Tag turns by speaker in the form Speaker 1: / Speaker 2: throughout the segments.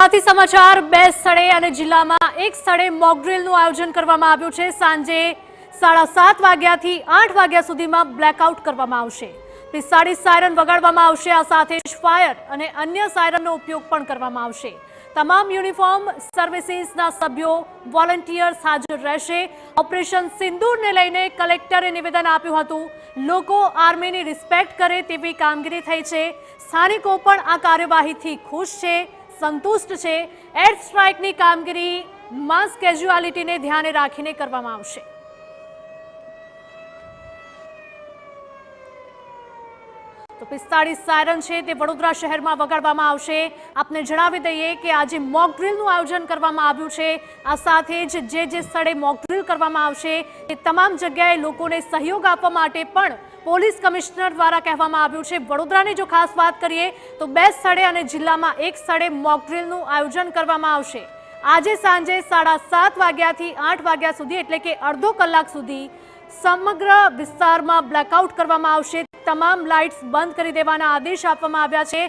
Speaker 1: અમદાવાદથી સમાચાર બે સ્થળે અને જિલ્લામાં એક સ્થળે મોક ડ્રીલનું આયોજન કરવામાં આવ્યું છે। સાંજે 7:30 વાગ્યાથી 8 વાગ્યા સુધીમાં બ્લેકઆઉટ કરવામાં આવશે। પિસ્તાળીસ સાયરન વગાડવામાં આવશે। આ સાથે જ ફાયર અને અન્ય સાયરનનો ઉપયોગ પણ કરવામાં આવશે। તમામ યુનિફોર્મ સર્વિસીસના સભ્યો વોલન્ટિયર્સ હાજર રહેશે। ઓપરેશન સિંદૂરને લઈને કલેક્ટરે નિવેદન આપ્યું હતું। લોકો આર્મીની રિસ્પેક્ટ કરે તેવી કામગીરી થઈ છે। સ્થાનિકો પણ આ કાર્યવાહીથી ખુશ છે, સંતુષ્ટ છે। એર સ્ટ્રાઇકની કામગીરી માસ કેઝ્યુઆલિટીને ધ્યાને રાખીને કરવામાં આવશે। તો 45 સાયરન છે તે વડોદરા શહેરમાં વગાડવામાં આવશે। આપને જણાવી દઈએ કે આજે મોક ડ્રીલનું આયોજન કરવામાં આવ્યું છે। આ સાથે જ જે સ્થળે મોક ડ્રીલ કરવામાં આવશે તે તમામ જગ્યાએ લોકોને સહયોગ આપવા માટે પણ પોલીસ કમિશનર દ્વારા કહેવામાં આવ્યું છે। વડોદરાની જો ખાસ વાત કરીએ તો બે સ્થળે અને જિલ્લામાં એક સ્થળે મોક ડ્રીલનું આયોજન કરવામાં આવશે। આજે સાંજે 7:30 વાગ્યાથી 8 વાગ્યા સુધી એટલે કે અડધો કલાક સુધી સમગ્ર વિસ્તારમાં બ્લેકઆઉટ કરવામાં આવશે। તમામ લાઇટ્સ બંધ કરી દેવાના આદેશ આપવામાં આવ્યા છે।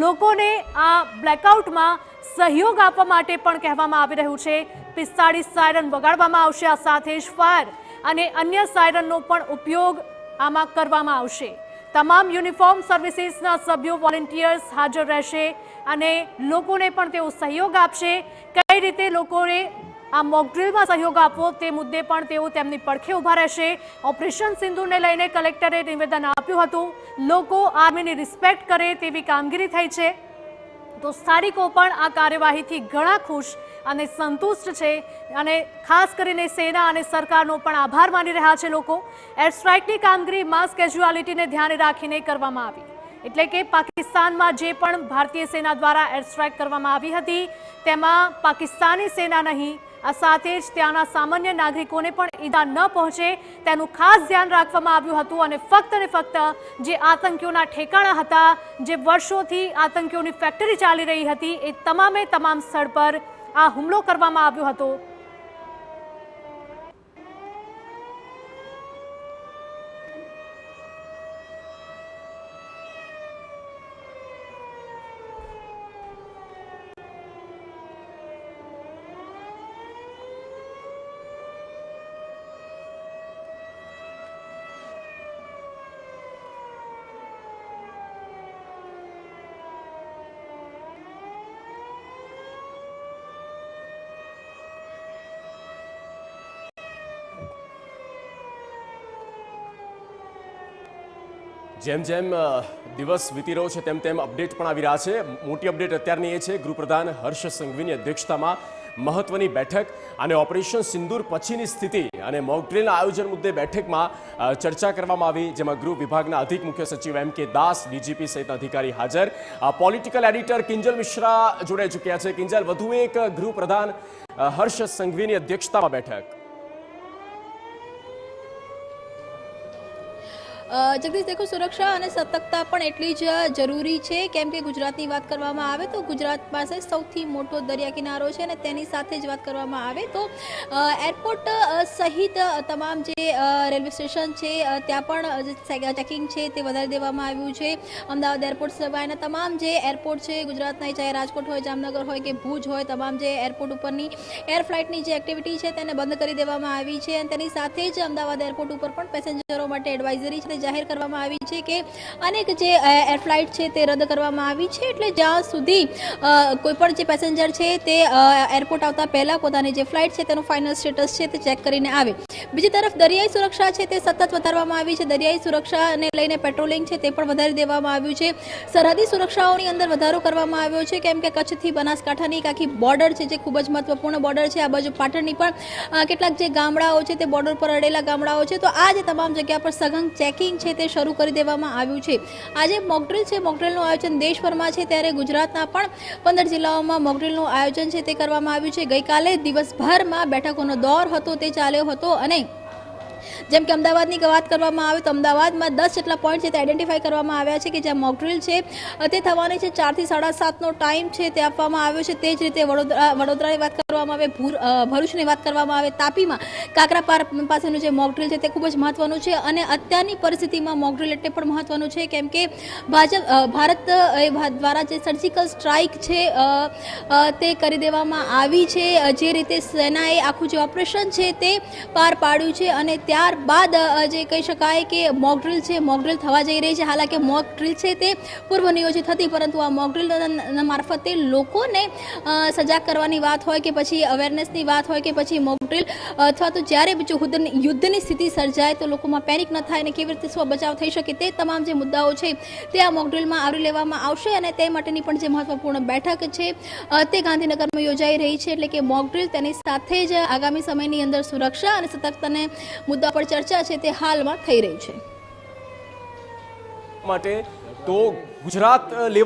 Speaker 1: લોકોને આ બ્લેકઆઉટમાં સહયોગ આપવા માટે પણ કહેવામાં આવી રહ્યું છે। 45 સાયરન વગાડવામાં આવશે। આ સાથે જ ફાયર અને અન્ય સાયરનનો પણ ઉપયોગ આમાં કરવામાં આવશે। તમામ યુનિફોર્મ સર્વિસીસના સભ્યો વોલન્ટિયર્સ હાજર રહેશે અને લોકોને પણ તેઓ સહયોગ આપશે। કઈ રીતે લોકોને આ મોક ડ્રીલમાં સહયોગ આપવો તે મુદ્દે પણ તેઓ તેમની પડખે ઊભા રહેશે। ઓપરેશન સિંદૂરને લઈને કલેક્ટરે નિવેદન આપ્યું હતું। લોકો આર્મીની રિસ્પેક્ટ કરે તેવી કામગીરી થઈ છે। તો સ્થાનિકો પણ આ કાર્યવાહીથી ઘણા ખુશ અને સંતુષ્ટ છે અને ખાસ કરીને સેના અને સરકારનો પણ આભાર માની રહ્યા છે લોકો। એર સ્ટ્રાઇકની કામગીરી માસ કેઝ્યુઆલિટીને ધ્યાને રાખીને કરવામાં આવી, એટલે કે પાકિસ્તાનમાં જે પણ ભારતીય સેના દ્વારા એર સ્ટ્રાઇક કરવામાં આવી હતી તેમાં પાકિસ્તાની સેના નહીં, આ સાથે જ ત્યાંના સામાન્ય નાગરિકોને પણ ઈજા ન પહોંચે તેનું ખાસ ધ્યાન રાખવામાં આવ્યું હતું અને ફક્ત જે આતંકીઓના ઠેકાણા હતા, જે વર્ષોથી આતંકીઓની ફેક્ટરી ચાલી રહી હતી, એ તમામ સ્થળ પર આ હુમલો કરવામાં આવ્યો હતો।
Speaker 2: જેમ જેમ દિવસ વીતી રહ્યો છે તેમ અપડેટ પણ આવી રહ્યા છે। મોટી અપડેટ અત્યારની એ છે ગૃહપ્રધાન હર્ષ સંઘવીની અધ્યક્ષતામાં મહત્વની બેઠક અને ઓપરેશન સિંદૂર પછીની સ્થિતિ અને મોક ડ્રીલના આયોજન મુદ્દે બેઠકમાં ચર્ચા કરવામાં આવી, જેમાં ગૃહ વિભાગના અધિક મુખ્ય સચિવ M.K. દાસ, ડીજીપી સહિતના અધિકારી હાજર। પોલિટિકલ એડિટર કિંજલ મિશ્રા જોડાઈ ચૂક્યા છે। કિંજલ, વધુ એક ગૃહપ્રધાન હર્ષ સંઘવીની અધ્યક્ષતામાં બેઠક।
Speaker 3: જગદીશ, દેખો, સુરક્ષા અને સતર્કતા પણ એટલી જ જરૂરી છે, કેમ કે ગુજરાતની વાત કરવામાં આવે તો ગુજરાત પાસે સૌથી મોટો દરિયા કિનારો છે અને તેની સાથે જ વાત કરવામાં આવે તો એરપોર્ટ સહિત તમામ જે રેલવે સ્ટેશન છે ત્યાં પણ ચેકિંગ છે તે વધારી દેવામાં આવ્યું છે। અમદાવાદ એરપોર્ટ સિવાયના તમામ જે એરપોર્ટ છે ગુજરાતના, ચાહે રાજકોટ હોય, જામનગર હોય કે ભુજ હોય, તમામ જે એરપોર્ટ ઉપરની એર ફ્લાઇટની જે એક્ટિવિટી છે તેને બંધ કરી દેવામાં આવી છે અને તેની સાથે જ અમદાવાદ એરપોર્ટ ઉપર પણ પેસેન્જરો માટે એડવાઇઝરી છે જાહેર કરવામાં આવી છે કે અનેક જે એર ફ્લાઇટ છે તે રદ કરવામાં આવી છે। એટલે જ્યાં સુધી કોઈ પણ જે પેસેન્જર છે તે એરપોર્ટ આવતા પહેલા પોતાની જે ફ્લાઇટ છે તેનું ફાઇનલ સ્ટેટસ છે તે ચેક કરીને આવે। બીજી તરફ દરિયાઈ સુરક્ષા છે તે સતત વધારવામાં આવી છે। દરિયાઈ સુરક્ષાને લઈને પેટ્રોલિંગ છે તે પણ વધારી દેવામાં આવ્યું છે। સરહદી સુરક્ષાઓની અંદર વધારો કરવામાં આવ્યો છે, કેમ કે કચ્છથી બનાસકાંઠાની એક આખી બોર્ડર છે જે ખૂબ જ મહત્વપૂર્ણ બોર્ડર છે। આ બાજુ પાટણની પણ કેટલાક જે ગામડાઓ છે તે બોર્ડર પર અડેલા ગામડાઓ છે, તો આ જે તમામ જગ્યા પર સઘન ચેકિંગ છે તે શરૂ કરી દેવામાં આવ્યું છે। આજે મોક ડ્રીલ છે, મોક ડ્રીલનું આયોજન દેશભરમાં છે, ત્યારે ગુજરાતના પણ 15 જિલ્લાઓમાં મોક ડ્રીલનું આયોજન છે તે કરવામાં આવ્યું છે। ગઈકાલે દિવસભરમાં બેઠકોનો દોર હતો તે ચાલ્યો હતો અને જેમ કે અમદાવાદની વાત કરવામાં આવે તો અમદાવાદમાં 10 જેટલા પોઈન્ટ છે તે આઈડેન્ટિફાઈ કરવામાં આવ્યા છે કે જ્યાં મોક ડ્રિલ છે તે થવાની છે. 4 થી 7:30નો ટાઈમ છે તે આપવામાં આવ્યો છે. તે જ રીતે વડોદરાની વાત કરવામાં આવે, ભરૂચની વાત કરવામાં આવે, તાપીમાં કાકરાપાર પાસેનું જે મોક ડ્રિલ છે તે ખૂબ જ મહત્વનું છે. અને અત્યારની પરિસ્થિતિમાં મોક ડ્રિલ એટલે પણ મહત્વનું છે કેમ કે ભારત દ્વારા જે સર્જિકલ સ્ટ્રાઇક છે તે કરી દેવામાં આવી છે. જે રીતે સેનાએ આખું જે ઓપરેશન છે તે પાર પાડ્યું છે અને ત્યારબાદ જે કહી શકાય કે મોક ડ્રિલ છે, મોક ડ્રિલ થવા જઈ રહી છે. હાલાકી મોક ડ્રિલ છે તે પૂર્વ નિયોજિત હતી, પરંતુ આ મોક ડ્રિલ મારફતે લોકોને સજાગ કરવાની વાત હોય કે પછી અવેરનેસની વાત હોય કે પછી મોક ડ્રિલ અથવા તો જ્યારે જો યુદ્ધની સ્થિતિ સર્જાય તો લોકોમાં પેનિક ન થાય અને કેવી રીતે સ્વ બચાવ થઈ શકે તે તમામ જે મુદ્દાઓ છે તે આ મોક ડ્રિલમાં આવરી લેવામાં આવશે. અને તે માટેની પણ જે મહત્વપૂર્ણ બેઠક છે તે ગાંધીનગરમાં યોજાઈ રહી છે. એટલે કે મોક ડ્રિલ તેની સાથે જ આગામી સમયની અંદર સુરક્ષા અને સતર્કતાના મુદ્દા પર ચર્ચા છે તે હાલમાં થઈ રહી છે.
Speaker 2: માટે તો ગુજરાત લેવલ